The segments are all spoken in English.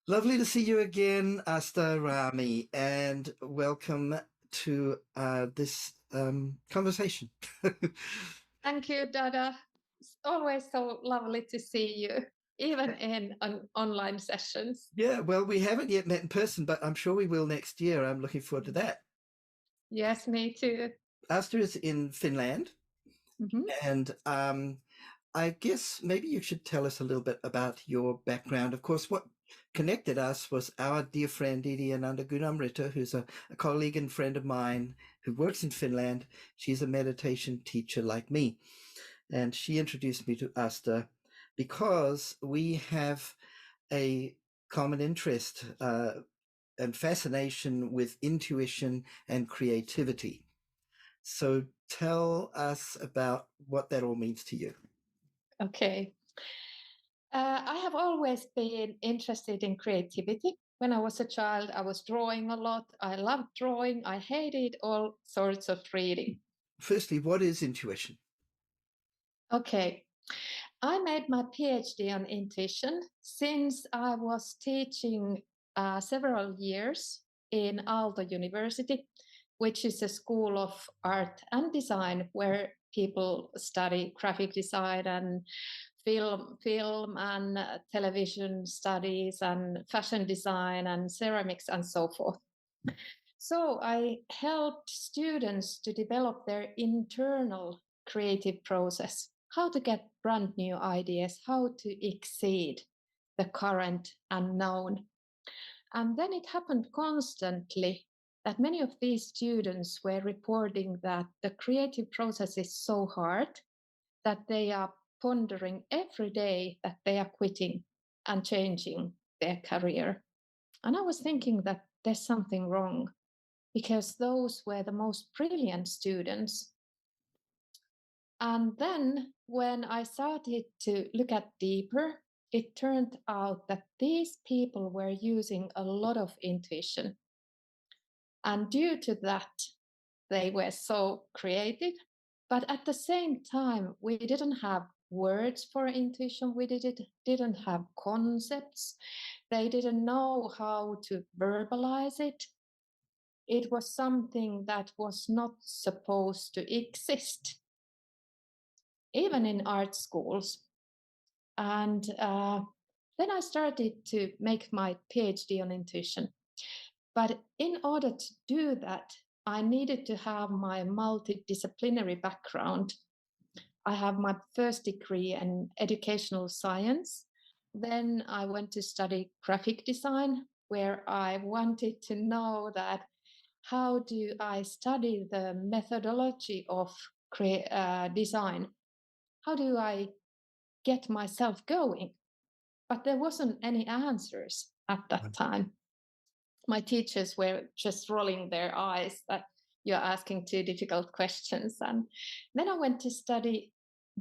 Lovely to see you again, Asta Raami, and welcome to this conversation. Thank you, Dada. It's always so lovely to see you, even in online sessions. Yeah, well, we haven't yet met in person, but I'm sure we will next year. I'm looking forward to that. Yes, me too. Asta is in Finland, and I guess maybe you should tell us a little bit about your background. Of course, what connected us was our dear friend Didi Anandamarga, who's a colleague and friend of mine who works in Finland. She's a meditation teacher like me, and she introduced me to Asta because we have a common interest and fascination with intuition and creativity. So tell us about what that all means to you. Okay. I have always been interested in creativity. When I was a child, I was drawing a lot. I loved drawing. I hated all sorts of reading. Firstly, what is intuition? Okay. I made my PhD on intuition since I was teaching several years in Aalto University, which is a school of art and design where people study graphic design and film and television studies and fashion design and ceramics and so forth. So I helped students to develop their internal creative process, how to get brand new ideas, how to exceed the current unknown. And then it happened constantly that many of these students were reporting that the creative process is so hard that they are pondering every day that they are quitting and changing their career. And I was thinking that there's something wrong because those were the most brilliant students. And then when I started to look at deeper, it turned out that these people were using a lot of intuition. And due to that, they were so creative. But at the same time, we didn't have words for intuition. We didn't have concepts. They didn't know how to verbalize it. It was something that was not supposed to exist, even in art schools. And then I started to make my PhD on intuition. But in order to do that, I needed to have my multidisciplinary background. I have my first degree in educational science. Then I went to study graphic design, where I wanted to know that how do I study the methodology of design? How do I get myself going? But there wasn't any answers at that time. My teachers were just rolling their eyes that you're asking too difficult questions. And then I went to study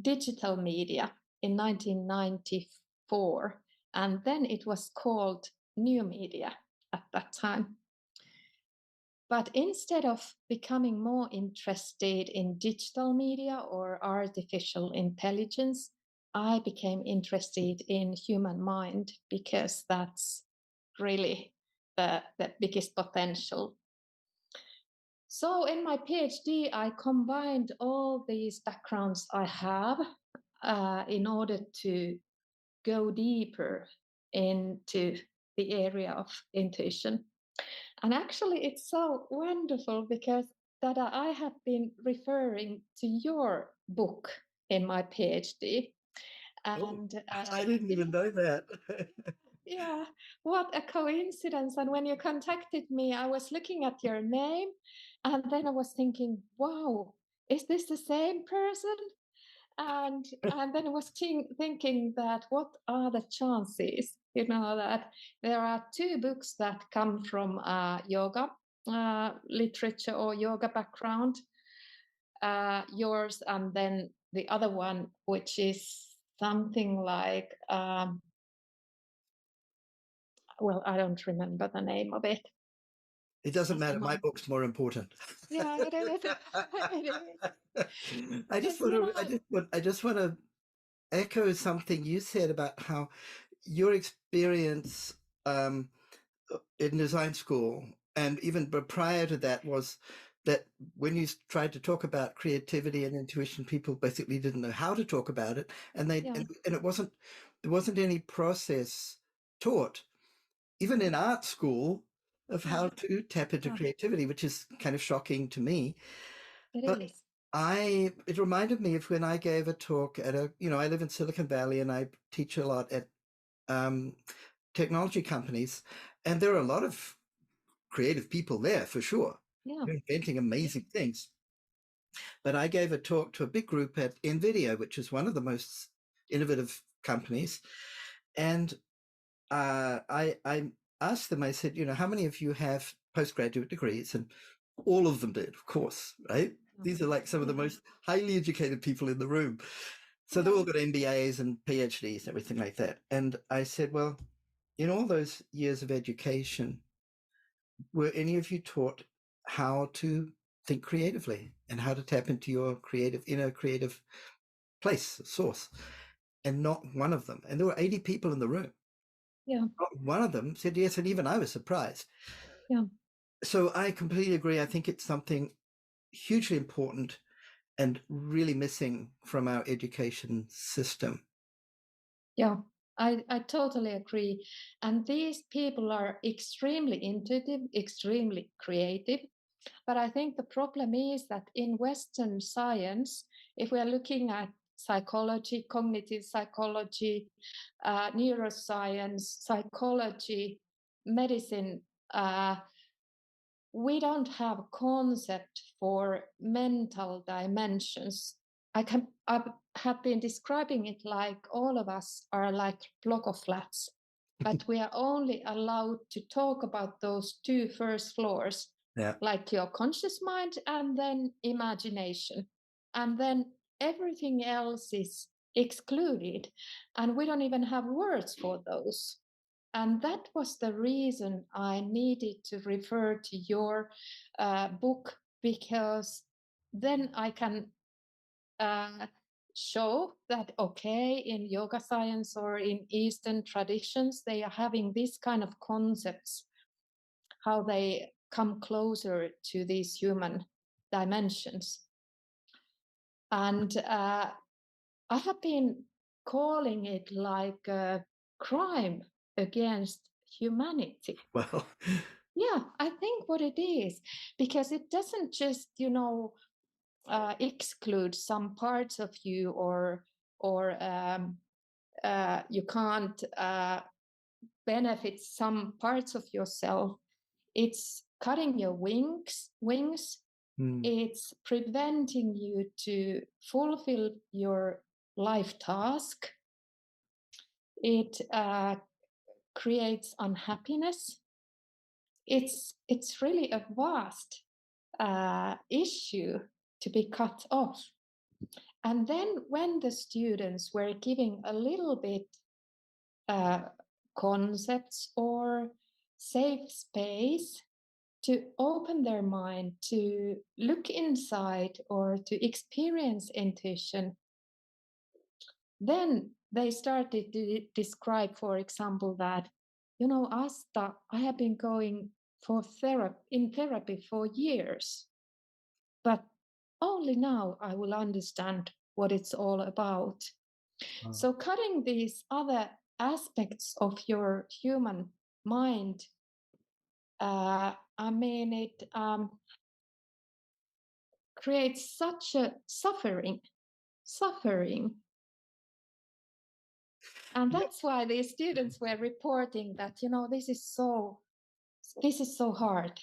digital media in 1994. And then it was called new media at that time. But instead of becoming more interested in digital media or artificial intelligence, I became interested in human mind because that's really the biggest potential. So in my PhD, I combined all these backgrounds I have in order to go deeper into the area of intuition. And actually, it's so wonderful because Dada, I have been referring to your book in my PhD. And I didn't even know that. yeah, what a coincidence. And when you contacted me, I was looking at your name and then I was thinking, wow, is this the same person? And then I was thinking that what are the chances, that there are two books that come from yoga literature or yoga background, yours, and then the other one, which is something like, well, I don't remember the name of it. It doesn't matter. My book's more important. Yeah, it is. I just want to echo something you said about how your experience in design school, and even prior to that, was that when you tried to talk about creativity and intuition, people basically didn't know how to talk about it, and it wasn't, there wasn't any process taught, even in art school, of how to tap into creativity, which is kind of shocking to me. But it reminded me of when I gave a talk at I live in Silicon Valley and I teach a lot at technology companies, and there are a lot of creative people there for sure. They're inventing amazing things. But I gave a talk to a big group at NVIDIA, which is one of the most innovative companies. And I asked them, I said, how many of you have postgraduate degrees? And all of them did, of course, right? These are like some of the most highly educated people in the room. So they all got MBAs and PhDs, everything like that. And I said, well, in all those years of education, were any of you taught how to think creatively and how to tap into your inner creative place, source? And not one of them. And there were 80 people in the room. Not one of them said yes, and even I was surprised. So I completely agree. I think it's something hugely important and really missing from our education system. I totally agree. And these people are extremely intuitive, extremely creative. But I think the problem is that in Western science, if we are looking at psychology, cognitive psychology, neuroscience, psychology, medicine, we don't have a concept for mental dimensions. I have been describing it like all of us are like block of flats, but we are only allowed to talk about those two first floors, like your conscious mind and then imagination. And then everything else is excluded, and we don't even have words for those. And that was the reason I needed to refer to your book, because then I can show that, okay, in yoga science or in Eastern traditions, they are having these kind of concepts, how they come closer to these human dimensions. And I have been calling it like a crime against humanity. Well, yeah, I think what it is, because it doesn't just, exclude some parts of you, or you can't benefit some parts of yourself. It's cutting your wings. It's preventing you to fulfill your life task. It creates unhappiness. It's really a vast issue to be cut off. And then when the students were giving a little bit concepts or safe space to open their mind, to look inside or to experience intuition, then they started to describe, for example, that, Asta, I have been going for therapy for years, but only now I will understand what it's all about. So cutting these other aspects of your human mind, it creates such a suffering. And that's why the students were reporting that, this is so hard.